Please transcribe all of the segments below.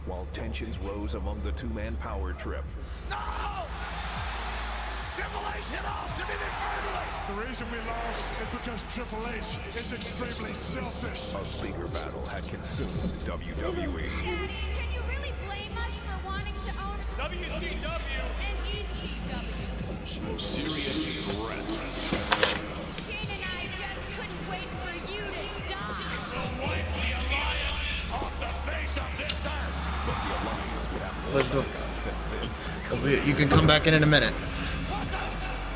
While tensions rose among the two-man power trip. No! Triple H hit Austin inadvertently! The reason we lost is because Triple H is extremely selfish. A bigger battle had consumed WWE. Daddy, can you really blame us for wanting to own WCW and ECW? Most serious threat. Shane and I just couldn't wait for you to die. Will wipe the alliance off the face of this earth. But the alliance would have more Let's go. than Vince. You can come back in a minute. What the?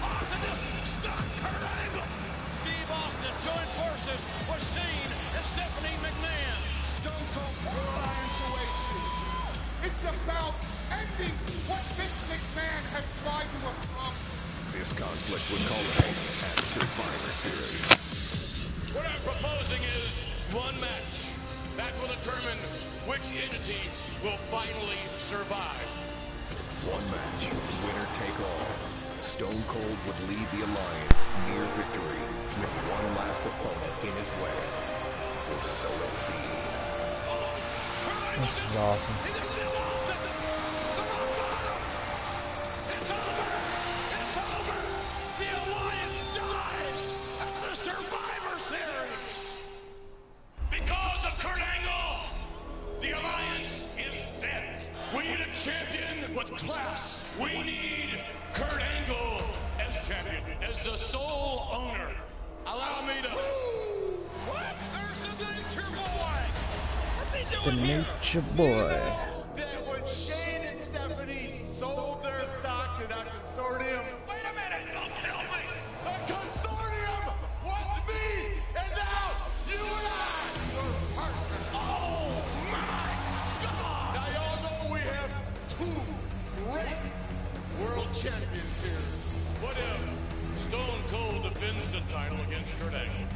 Austin just stunned Kurt Angle. Steve Austin joined forces with Shane and Stephanie McMahon. Stone Cold, your alliance awaits you. It's about ending what Vince McMahon has tried to accomplish. This conflict would culminate at Survivor Series. What I'm proposing is one match that will determine which entity will finally survive. One match, winner take all. Stone Cold would lead the alliance near victory with one last opponent in his way. Or so it seemed. This is awesome. It's over! It's over! The alliance dies at the Survivor Series! Because of Kurt Angle, the alliance is dead. We need a champion with class. We need Kurt Angle as champion, as the sole owner. Allow me to... What? There's the Nature Boy! What's he The doing here? Nature Boy. That when Shane and Stephanie sold their stock to that consortium, Wait a minute! Don't tell me! the consortium was me, and now you and I are partners. Oh my God! Now y'all know we have two great world champions here. What if Stone Cold defends the title against Kurt Angle?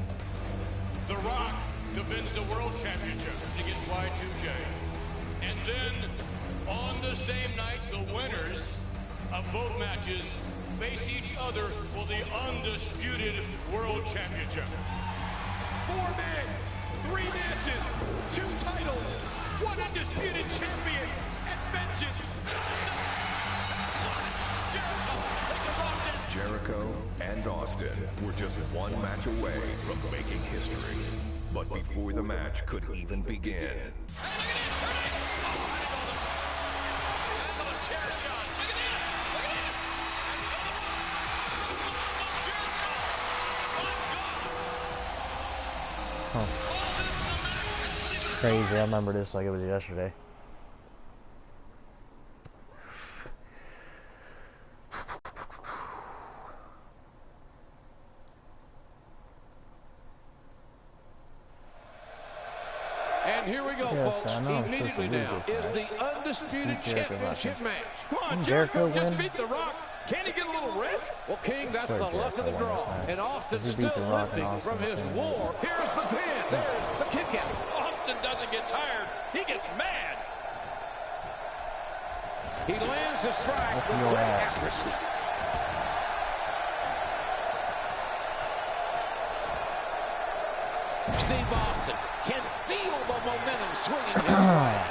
The Rock defends the World Championship against Y2J. And then, on the same night, the winners of both matches face each other for the undisputed World Championship. 4 men, 3 matches, 2 titles, 1 undisputed champion, and vengeance. Jericho and Austin were just one match away from making history. But before the match could even begin, Crazy, I remember this like it was yesterday. And here we go, Yes, folks. I know. Immediately now is the undisputed championship match. Come on, Jericho Jericho just win? beat The Rock. Can he get a little rest? Well, King, that's the Sure, luck of the Jericho won draw. this match. And Austin's He beat still The Rock and limping Austin from his the same war. Here's the pin. There's the kick out. Austin doesn't get tired. He gets mad. He lands a strike Look with at your great ass. accuracy. Steve Austin can feel the momentum swinging his way.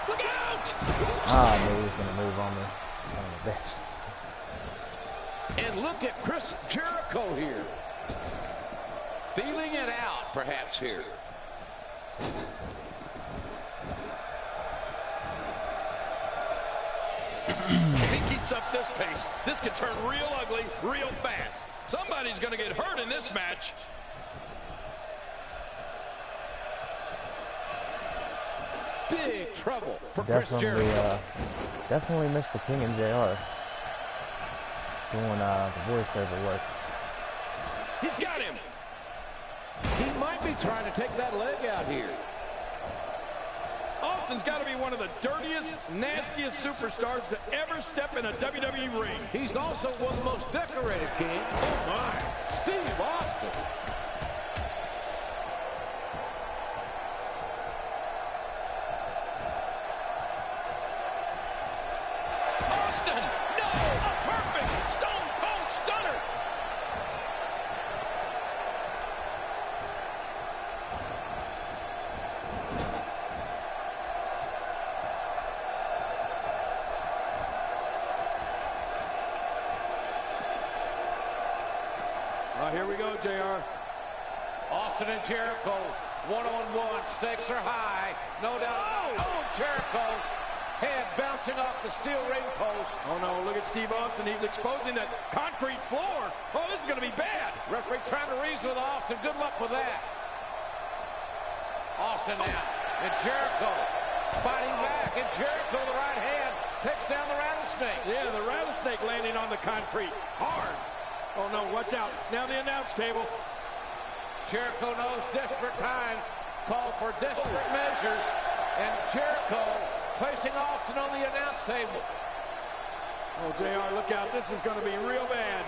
Look out! Ah, I knew he was gonna move on me. Son of a bitch. And look at Chris Jericho here. Feeling it out, perhaps, here. If he keeps up this pace, this could turn real ugly real fast. Somebody's going to get hurt in this match. Big trouble for Chris Jericho. Definitely missed the King and JR doing the voiceover work. He's got him. He might be trying to take that leg out here. Austin Austin's got to be one of the dirtiest, nastiest superstars to ever step in a WWE ring. He's also one of the most decorated, King. Oh, my. Steve Austin. Austin, no! A perfect Stone Cold Stunner! Here we go, JR. Austin and Jericho, one-on-one, stakes are high, no doubt. Oh, Jericho, head bouncing off the steel ring post. Oh no, look at Steve Austin, he's exposing that concrete floor. Oh, this is gonna be bad. Referee trying to reason with Austin, good luck with that. Austin now, and Jericho fighting back, and Jericho, the right hand, takes down the rattlesnake. Yeah, the rattlesnake landing on the concrete, hard. Oh no, watch out. Now the announce table. Jericho knows desperate times call for desperate measures, and Jericho placing Austin on the announce table. Oh, JR, look out. This is going to be real bad.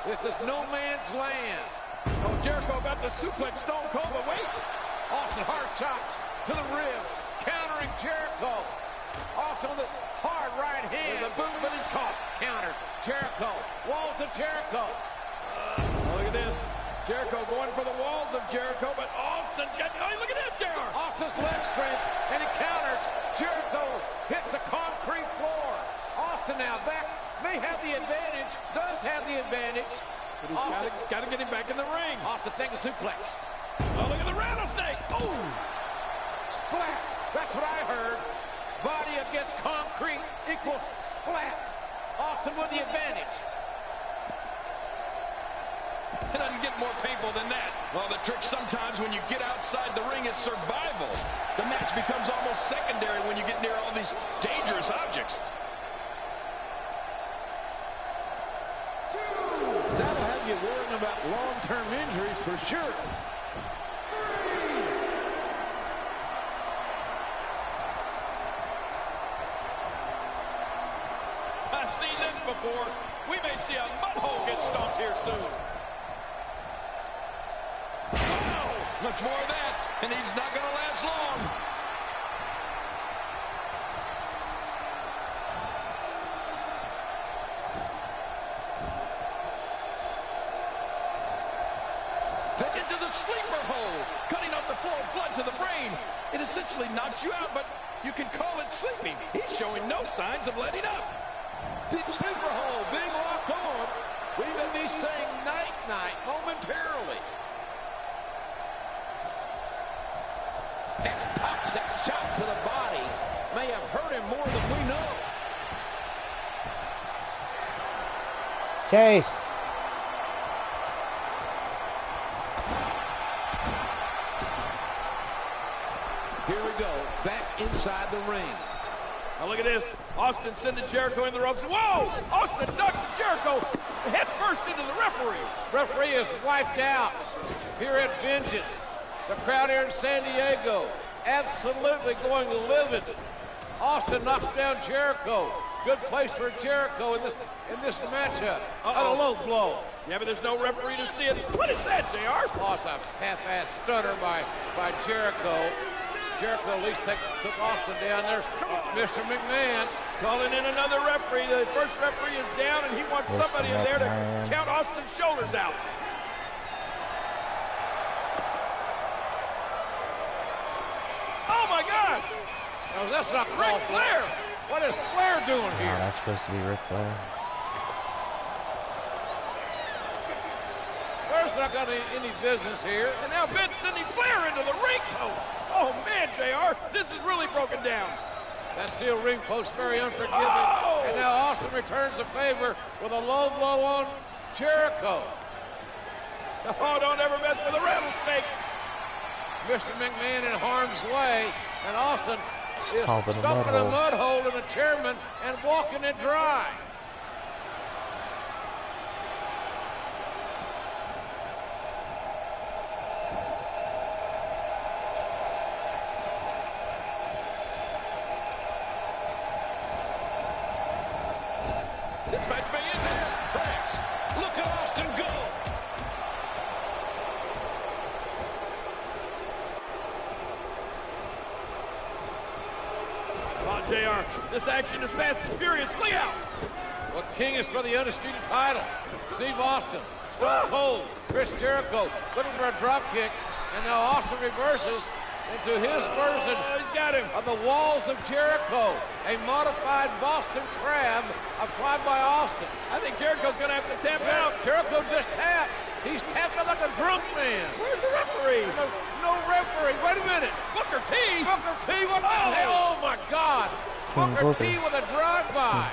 This is no man's land. Oh, Jericho about to suplex Stone Cold, but wait. Austin, hard shots to the ribs, countering Jericho. Austin with a hard right hand. There's a boot, but he's caught. Countered. Jericho. Walls of Jericho. Look at this. Jericho going for the walls of Jericho, but Austin's got... Oh, look at this, JR. Austin's leg strength, and he counters. Jericho hits the concrete floor. Austin now back. May have the advantage. Does have the advantage. But he's got to get him back in the ring. Austin thinking suplex. Oh, look at the rattlesnake. Oh. Splat. That's what I heard. Body against concrete equals splat. Austin with the advantage. It doesn't get more painful than that. Well, the trick sometimes when you get outside the ring is survival. The match becomes almost secondary when you get near all these dangerous objects. That'll have you worrying about long-term injuries for sure. I've seen this before. We may see a mudhole get stomped here soon. Wow! Much more of that, and he's not going to last long. Into the sleeper hole, cutting off the flow of blood to the brain. It essentially knocks you out, but you can call it sleeping. He's showing no signs of letting up. Deep sleeper hole being locked on. We may be saying night-night momentarily. That toxic shot to the body may have hurt him more than we know. Chase. Here we go, back inside the ring. Now look at this. Austin sending Jericho in the ropes. Whoa! Austin ducks and Jericho head first into the referee. Referee is wiped out here at Vengeance. The crowd here in San Diego absolutely going livid. Austin knocks down Jericho. Good place for Jericho in this matchup. A low blow. Yeah, but there's no referee to see it. What is that, JR? Oh, it's a half-ass stunner by Jericho. Jericho at least took Austin down there. Mr. McMahon calling in another referee. The first referee is down, and he wants somebody in there to count Austin's shoulders out. Oh, my gosh! No, that's not Ric Flair! What is Flair doing here? Oh, that's supposed to be Ric Flair. Flair's not got any business here. And now Vince sending Flair into the ring post. Oh, man, JR, this is really broken down. That steel ring post very unforgiving. Oh! And now Austin returns the favor with a low blow on Jericho. Oh, don't ever mess with a rattlesnake. Mr. McMahon in harm's way, and Austin is Stuck in a stuck in a mud mud hole in a chairman and walking it dry. This action is fast and furious. Look out! Well, King is for the undisputed title. Steve Austin, Stone Cold, Chris Jericho looking for a drop kick, and now Austin reverses into his version He's got him. of the Walls of Jericho, a modified Boston Crab applied by Austin. I think Jericho's going to have to tap out. Jericho just tapped. He's tapping like a drunk man. Where's the referee? No referee. Wait a minute. Booker T. Booker T. What the hell? Oh, my God. Booker T with a drive-by.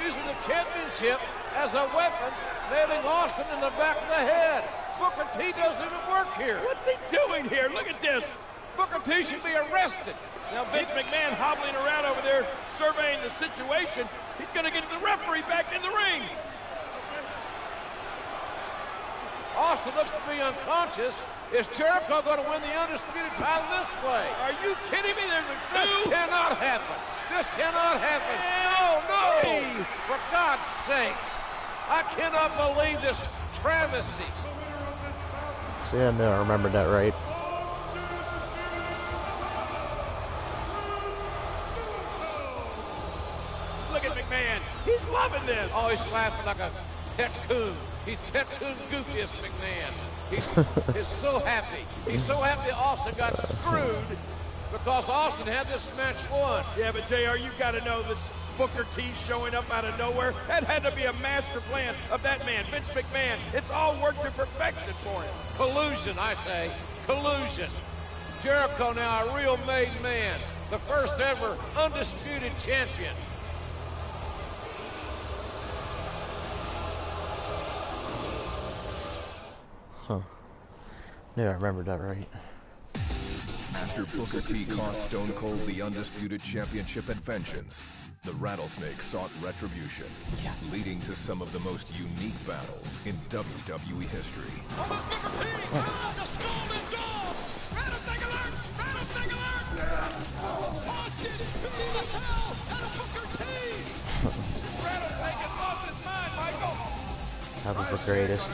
Using the championship as a weapon, nailing Austin in the back of the head. Booker T doesn't even work here. What's he doing here? Look at this. Booker T should be arrested. Now Vince McMahon hobbling around over there surveying the situation. He's going to get the referee back in the ring. Austin looks to be unconscious. Is Jericho going to win the undisputed title this way? Are you kidding me? There's a This two. cannot happen. This cannot happen. No, no. Hey. For God's sakes. I cannot believe this travesty. See, I know I remembered that right. Look at McMahon. He's loving this. Oh, he's laughing like a pet coon. He's pet coon goofiest McMahon. He's so happy. He's so happy Austin got screwed because Austin had this match won. Yeah, but JR, you got to know this Booker T showing up out of nowhere. That had to be a master plan of that man, Vince McMahon. It's all worked to perfection for him. Collusion, I say. Collusion. Jericho now a real made man. The first ever undisputed champion. Huh. Yeah, I remembered that right. After Booker T cost Stone Cold the undisputed championship at Vengeance, the Rattlesnake sought retribution, leading to some of the most unique battles in WWE history. Rattlesnake alert! Rattlesnake alert! Austin beat the hell out of Booker T! Rattlesnake has lost his mind, Michael. That was the greatest.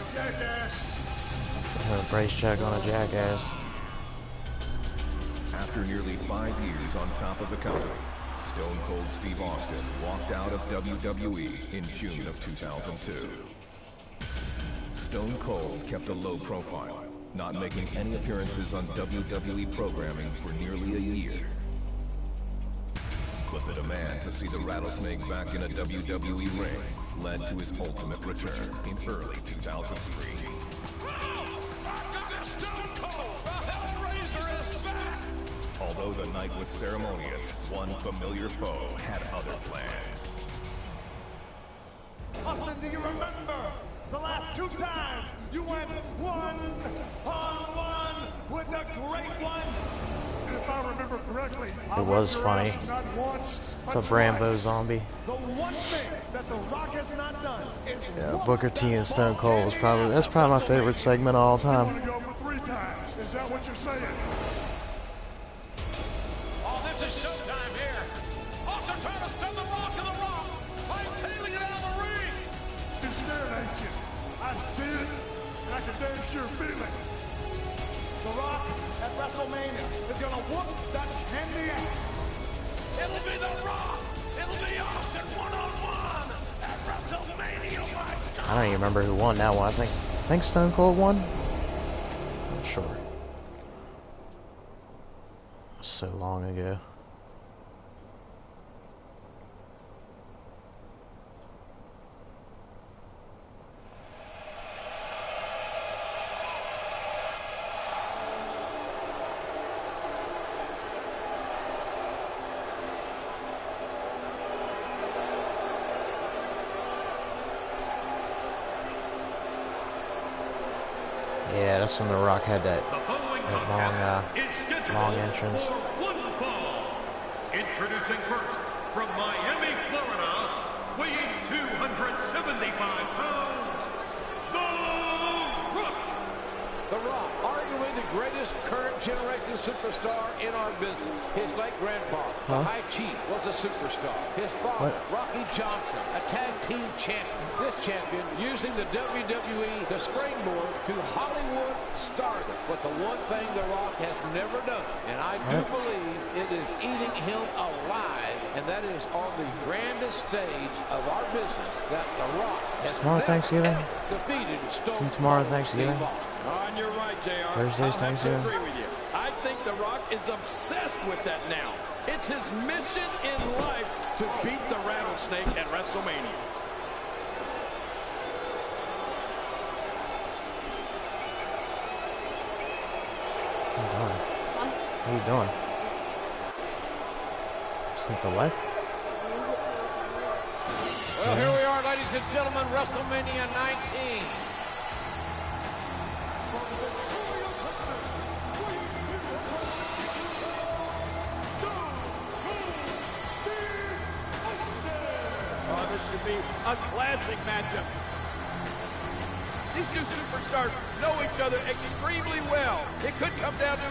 A price check on a jackass. After nearly 5 years on top of the company, Stone Cold Steve Austin walked out of WWE in June of 2002. Stone Cold kept a low profile, not making any appearances on WWE programming for nearly a year. But the demand to see the Rattlesnake back in a WWE ring led to his ultimate return in early 2003. Although the night was ceremonious, one familiar foe had other plans. Austin, do you remember the last 2 times you went one-on-one with the Great One? If I remember correctly, It was funny. not once, It's a Brambo zombie. The one thing that The Rock has not done is Yeah, Booker T and Stone Cold was that's probably my favorite segment of all You time. want to go for 3 times? Is that what you're saying? Oh, this is showtime here. Austin trying to stun the Rock in the Rock by tailing it out of the ring. You're scared, ain't you? I see it, and I can damn sure feel it. The Rock at WrestleMania is gonna whoop that candy ass. It'll be The Rock. It'll be Austin one-on-one at WrestleMania. Oh my God. I don't even remember who won that one. I think Stone Cold won. Not sure. So long ago. Yeah, that's when The Rock had that long entrance. One fall. Introducing first from Miami, Florida, weighing 275 pounds, The Rock. The Rock, arguably the the greatest current generation superstar in our business. His late grandfather, the High Chief, was a superstar. His father, Rocky Johnson, a tag team champion. This champion using the WWE to springboard to Hollywood stardom. But the one thing The Rock has never done, and I do believe it is eating him alive, and that is on the grandest stage of our business, that The Rock has never defeated Stone Cold Steve Austin. And you're right, JR. Thursday's Thanksgiving. I have to agree with you. I think The Rock is obsessed with that now. It's his mission in life to beat the Rattlesnake at WrestleMania. What are you doing? Just to the left? Well, here we are, ladies and gentlemen, WrestleMania 19. Oh, this should be a classic matchup. These two superstars know each other extremely well. It could come down to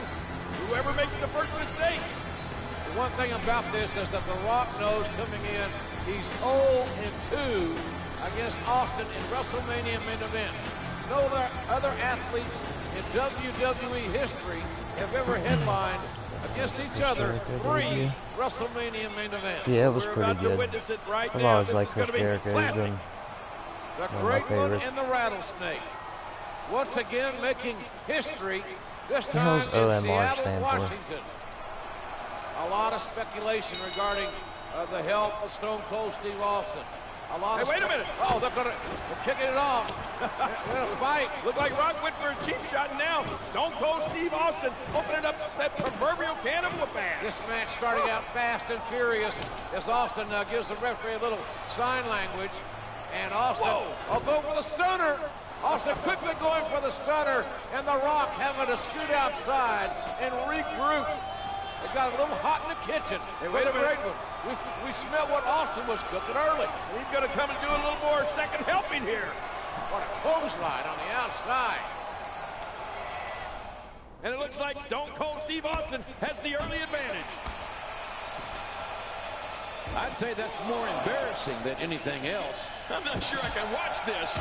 whoever makes the first mistake. The one thing about this is that The Rock knows coming in, he's 0-2 against Austin in WrestleMania main event. No other athletes in WWE history have ever headlined against each other 3 WrestleMania main events. Yeah, it was pretty good. Witness it right I've now. always liked Chris Jericho. He's been the Great One and the Rattlesnake. Once again making history, this time in Seattle, Washington. A lot of speculation regarding the health of Stone Cold Steve Austin. Hey, wait a minute. Oh, they're kicking it off. They're gonna fight. Look like Rock went for a cheap shot, and now Stone Cold Steve Austin opening up that proverbial can of whoop-ass. This match starting out fast and furious as Austin gives the referee a little sign language. And Austin, go for the stunner. Austin quickly going for the stunner, and The Rock having to scoot outside and regroup. It got a little hot in the kitchen. Hey, wait a minute. We smelled what Austin was cooking early. And he's going to come and do a little more second helping here. What a clothesline on the outside. And it looks like Stone Cold Steve Austin has the early advantage. I'd say that's more embarrassing than anything else. I'm not sure I can watch this.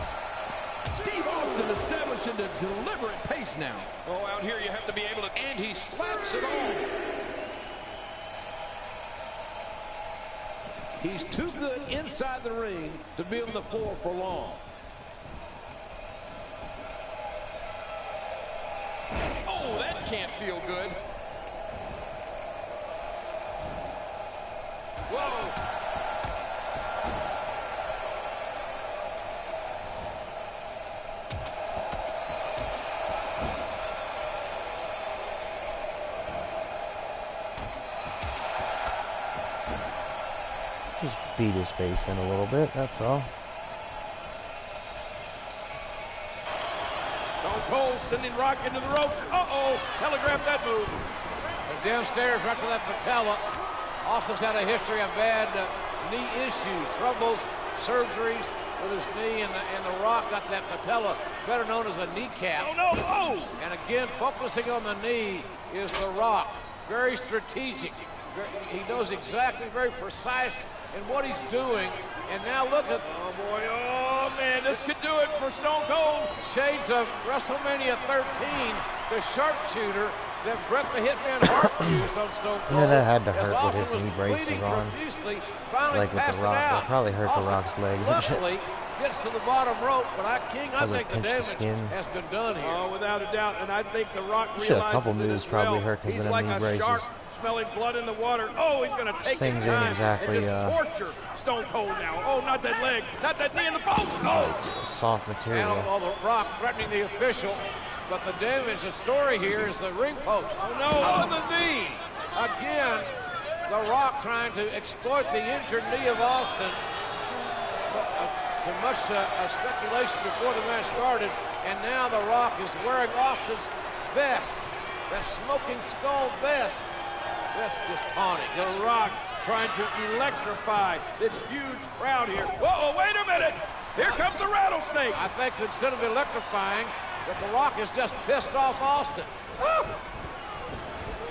Steve Austin establishing a deliberate pace now. Oh, out here you have to be able to... And he slaps it on. He's too good inside the ring to be on the floor for long. Oh, that can't feel good. Whoa. Just beat his face in a little bit, that's all. Stone Cold sending Rock into the ropes. Uh-oh, telegraphed that move. And downstairs right to that patella. Austin's had a history of bad knee issues, troubles, surgeries with his knee, and the Rock got that patella, better known as a kneecap. Oh, no, oh! And again, focusing on the knee is The Rock. Very strategic. He knows exactly, very precise in what he's doing. And now look at... Oh, boy. Oh, man. This could do it for Stone Cold. Shades of WrestleMania 13, the sharpshooter that Bret the Hitman Hart used on Stone Cold. Yeah, that had to hurt with his knee braces on. Like with The Rock. That probably hurt The Rock's legs. Luckily, gets to the bottom rope, but I think the damage has been done here. Oh, without a doubt. And I think The Rock a couple realizes it moves as well. probably hurt He's like a shark smelling blood in the water. Oh, he's going to take his time and just torture Stone Cold now. Oh, not that leg. Not that knee in the post. Oh. Soft material. And all The Rock threatening the official. But the damage, the story here is the ring post. Oh, no, on the knee. Again, The Rock trying to exploit the injured knee of Austin. Too much speculation before the match started. And now The Rock is wearing Austin's vest. That smoking skull vest. That's just taunting. The Rock trying to electrify this huge crowd here. Whoa, wait a minute. Here comes the Rattlesnake. I think instead of electrifying, But The Rock is just pissed off Austin.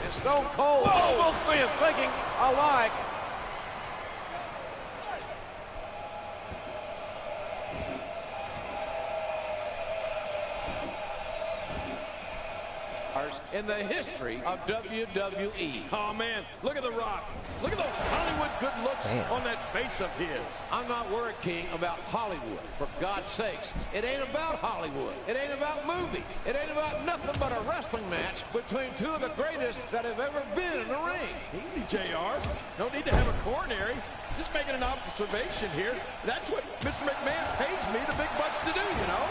And Stone Cold, both men thinking alike. In the history of WWE. Oh, man, look at The Rock. Look at those Hollywood good looks on that face of his. I'm not worried, King, about Hollywood. For God's sakes, it ain't about Hollywood. It ain't about movies. It ain't about nothing but a wrestling match between two of the greatest that have ever been in the ring. Easy, JR. No need to have a coronary. Just making an observation here. That's what Mr. McMahon pays me the big bucks to do, you know?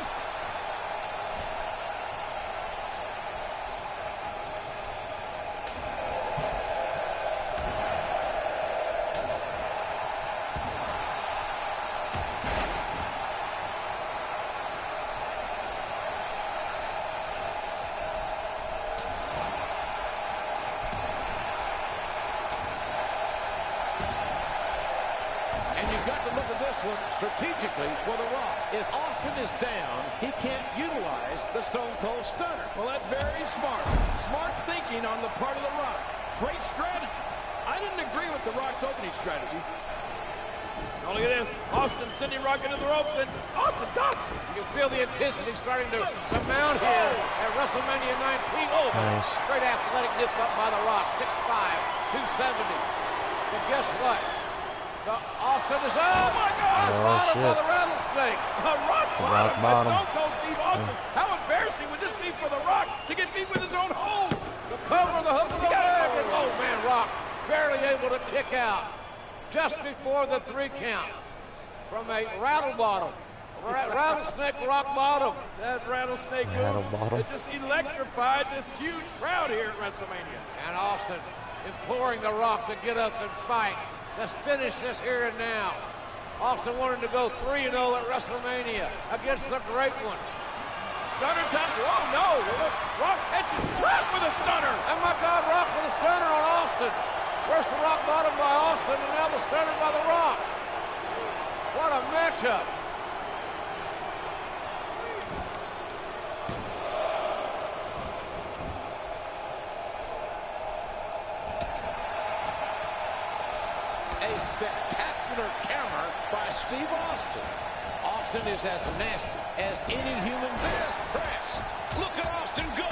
Strategically for The Rock. If Austin is down, he can't utilize the Stone Cold Stunner. Well, that's very smart. Smart thinking on the part of The Rock. Great strategy. I didn't agree with The Rock's opening strategy. Oh, look at this. Austin sending Rock into the ropes, and Austin ducked. You can feel the intensity starting to mount here at WrestleMania 19. Oh, nice. Great athletic dip up by The Rock. 6'5", 270. But guess what? Austin is, oh my God, bottom by the rattlesnake. Rock bottom. Stone Cold Steve Austin. How embarrassing would this be for The Rock to get beat with his own hold? The cover, the hook of the leg, and oh man, Rock barely able to kick out just before the 3 count from a rattle bottom. Rattlesnake rock bottom. That rattlesnake move, it just electrified this huge crowd here at WrestleMania. And Austin imploring The Rock to get up and fight. Let's finish this here and now. Austin wanted to go 3-0 at WrestleMania against the great one. Stunner time. Oh, no. Rock catches Rock with a stunner. Oh, my God, Rock with a stunner on Austin. First the rock bottom by Austin, and now the stunner by The Rock. What a matchup. A spectacular counter by Steve Austin. Austin is as nasty as any human being. Press. Look at Austin go.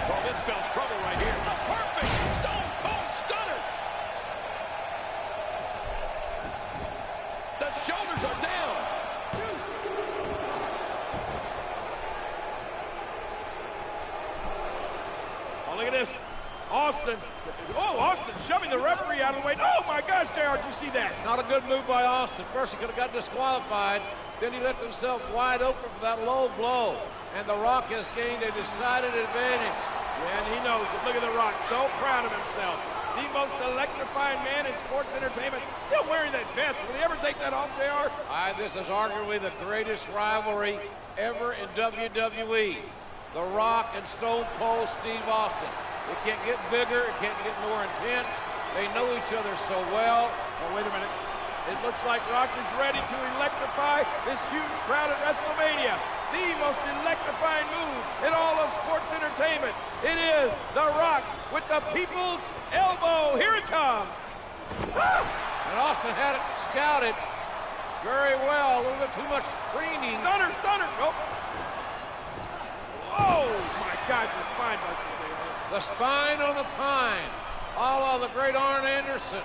Oh, this spells trouble right here. A perfect Stone Cold Stunner. The shoulders are down. Oh, look at this. Austin. Oh, Austin shoving the referee out of the way. Oh, my gosh, JR, did you see that? Not a good move by Austin. First, he could have got disqualified. Then he left himself wide open for that low blow. And The Rock has gained a decided advantage. Yeah, and he knows it. Look at The Rock, so proud of himself. The most electrifying man in sports entertainment. Still wearing that vest. Will he ever take that off, JR? This is arguably the greatest rivalry ever in WWE. The Rock and Stone Cold Steve Austin. It can't get bigger. It can't get more intense. They know each other so well. Oh, wait a minute. It looks like Rock is ready to electrify this huge crowd at WrestleMania. The most electrifying move in all of sports entertainment. It is The Rock with the people's elbow. Here it comes. Ah! And Austin had it scouted very well. A little bit too much preening. Stunner, stunner. Nope. Oh, my gosh, the spine buster. The spine on the pine. All of the great Arn Anderson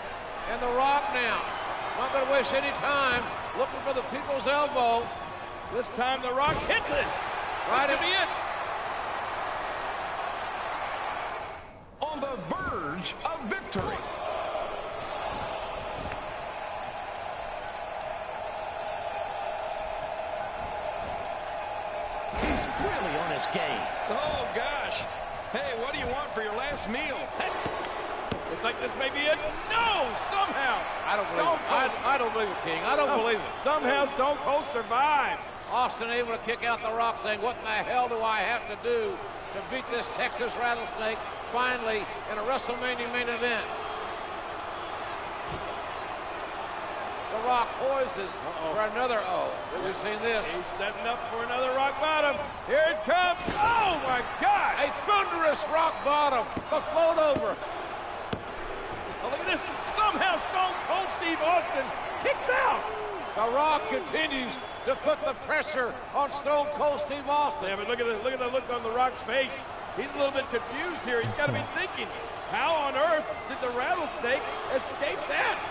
and The Rock now. Not going to waste any time looking for the people's elbow. This time The Rock hits it. Right, this could be it. On the verge of victory. He's really on his game. Oh, gosh. Hey, what do you want for your last meal? Looks like this may be it. No, somehow. I don't believe it. I don't believe it, King. I don't believe it. Somehow Stone Cold survives. Austin able to kick out The Rock, saying, what in the hell do I have to do to beat this Texas rattlesnake finally in a WrestleMania main event? The Rock poises for another. Oh, we've seen this. He's setting up for another rock bottom. Here it comes. Oh, my God. A thunderous rock bottom. The float over. Oh, look at this. Somehow Stone Cold Steve Austin kicks out. The Rock continues to put the pressure on Stone Cold Steve Austin. Yeah, but look at the look on The Rock's face. He's a little bit confused here. He's got to be thinking, how on earth did the rattlesnake escape that?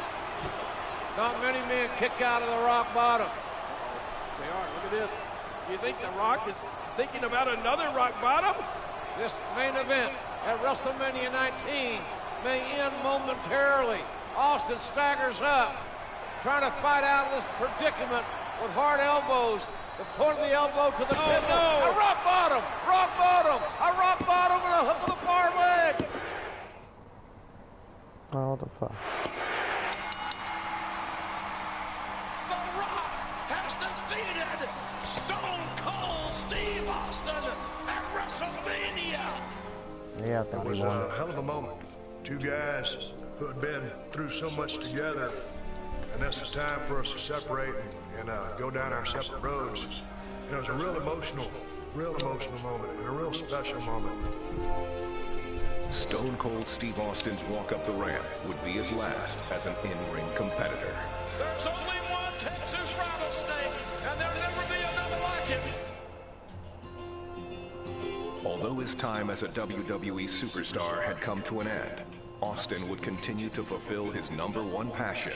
Not many men kick out of the rock bottom. They are. Look at this. Do you think The Rock is thinking about another rock bottom? This main event at WrestleMania 19 may end momentarily. Austin staggers up, trying to fight out of this predicament with hard elbows. The point of the elbow to the pivot. No. A rock bottom, rock bottom, a rock bottom and a hook of the far leg. Oh, what the fuck? The Rock has defeated Stone Cold Steve Austin at WrestleMania. Yeah, I think It was we won. a hell of a moment. Two guys who had been through so much together, and this is time for us to separate and go down our separate roads. And it was a real emotional moment and a real special moment. Stone Cold Steve Austin's walk up the ramp would be his last as an in-ring competitor. There's only one Texas rattlesnake, and there'll never be another like it. Although his time as a WWE superstar had come to an end, Austin would continue to fulfill his #1 passion,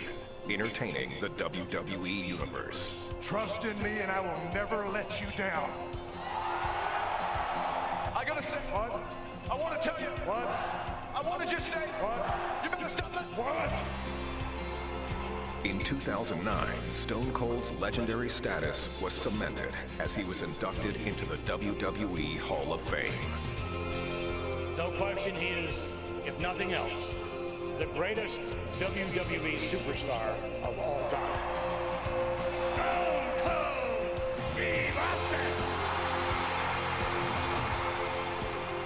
entertaining the WWE Universe. Trust in me and I will never let you down. I gotta say, what? I want to tell you. What? I want to just say. What? You better stop that. What? In 2009, Stone Cold's legendary status was cemented as he was inducted into the WWE Hall of Fame. No question, he is, if nothing else, the greatest WWE superstar of all time. Stone Cold Steve Austin.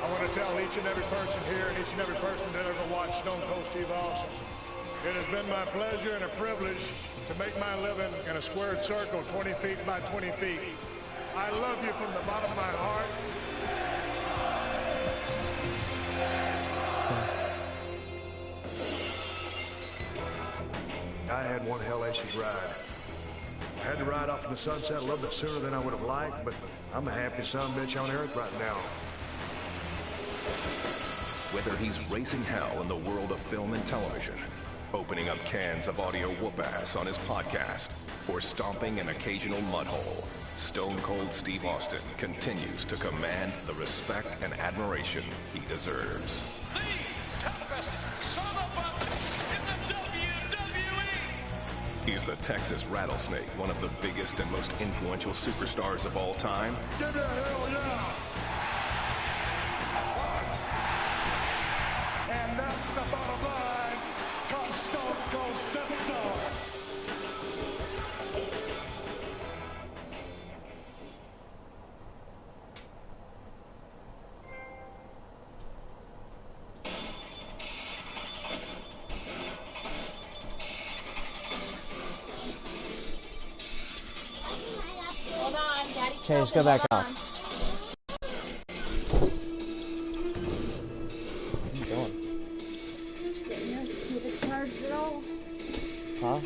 I want to tell each and every person here and each and every person that ever watched Stone Cold Steve Austin, it has been my pleasure and a privilege to make my living in a squared circle 20 feet by 20 feet. I love you from the bottom of my heart. I had one hellacious ride. I had to ride off in the sunset a little bit sooner than I would have liked, but I'm the happiest son of a bitch on earth right now. Whether he's raising hell in the world of film and television, opening up cans of audio whoop-ass on his podcast, or stomping an occasional mud hole, Stone Cold Steve Austin continues to command the respect and admiration he deserves. The toughest son of a in the WWE. Is the Texas Rattlesnake one of the biggest and most influential superstars of all time? Give me a hell yeah! And that's the bottom line, cause Stone Cold said so. Hold on, Daddy's Okay, let's go back Hold off. on. Where you going? Sitting here to see if it's charged at all. Huh?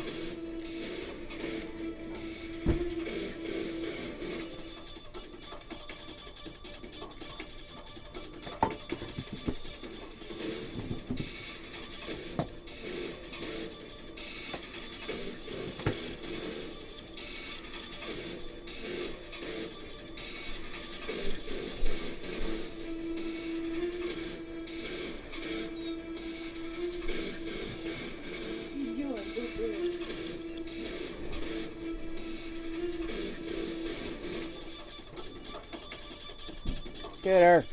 Get her.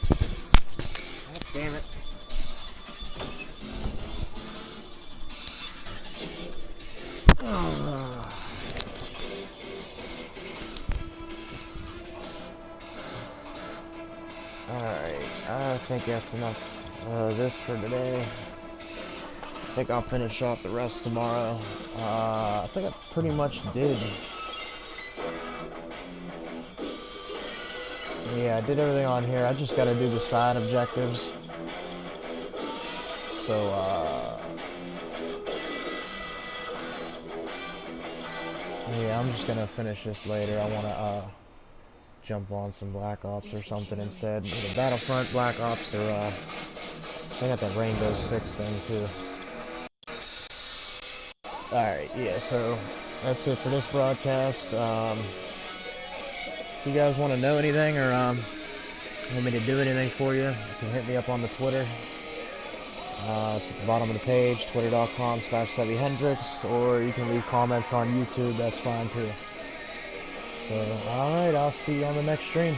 God damn it. Alright, I think that's enough of this for today. I think I'll finish off the rest tomorrow. I think I pretty much did. Yeah, I did everything on here. I just gotta do the side objectives. So, yeah, I'm just gonna finish this later. I wanna, jump on some Black Ops or something instead. Either Battlefront, Black Ops, or, I got that Rainbow Six thing, too. Alright, yeah, so that's it for this broadcast. If you guys want to know anything or want me to do anything for you, you can hit me up on the Twitter. It's at the bottom of the page, twitter.com/SevyHendrix, or you can leave comments on YouTube, that's fine too. So, alright, I'll see you on the next stream.